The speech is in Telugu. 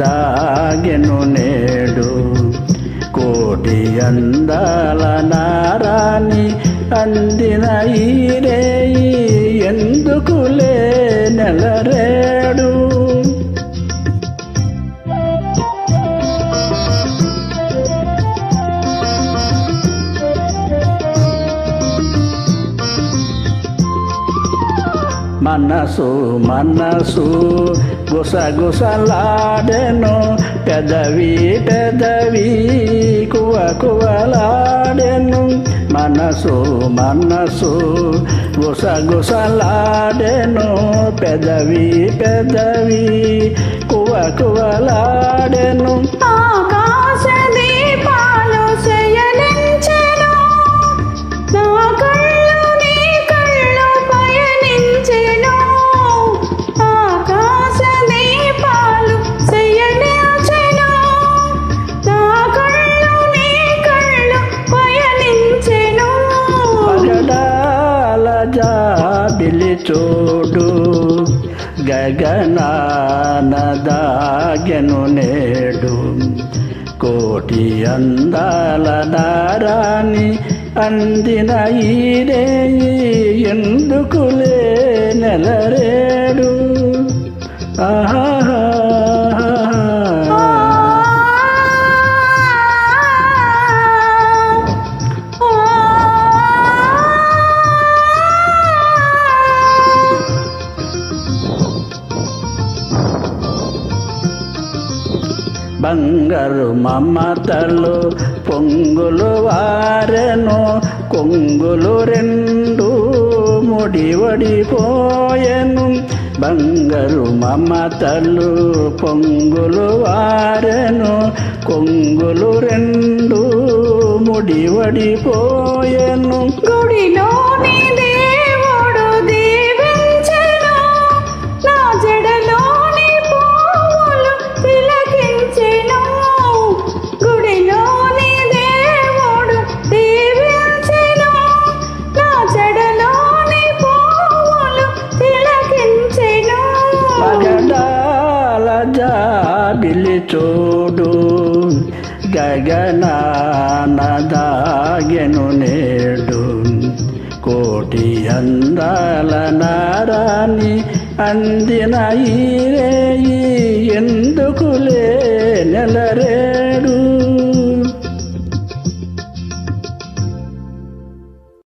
దాగెను నేడు. కోటి అందాల నారాని అందిన ఈ రేయి ఎందుకులే నెలరేడు. మనసు మనసు గుసగుసలాడెను, పెదవి పెదవి కువ కువలాడెను. మనసు మనసు గుసగుసలాడెను, పెదవి పెదవి కువ కువలాడెను. ఆకాశ దీపాలు శయనించెను, నా కళ్ళు నీ కళ్ళు పయనించెను. ఆకాశ దీపాలు శయనించెను, నా కళ్ళు నీ కళ్ళు పయనించెను. పగడాల జాబిలి చూడు, గగనాన దాగెను నేడు. కోటి అందాల నారాని అందిన ఈ రేయి ఎందుకులే నెలరేడు. ఆహా బంగారు మమతలు పొంగులు వారెను, కొంగులు రెండు ముడివడిపోయెను. బంగారు మమతలు పొంగులు వారెను, కొంగులు రెండు ముడివడిపోయెను. గుడిలోని దేవుడు దీవించెను, నా జడలోని పువ్వులు తిలకించెను. గుడిలోని దేవుడు దీవించెను, నా జడలోని పువ్వులు తిలకించెను. పగడాల జాబిలి చూడు, గగనాన దాగెను నేడు. కోటి అందాల నారాని అందిన ఈ రేయి ఎందుకులే నెలరే.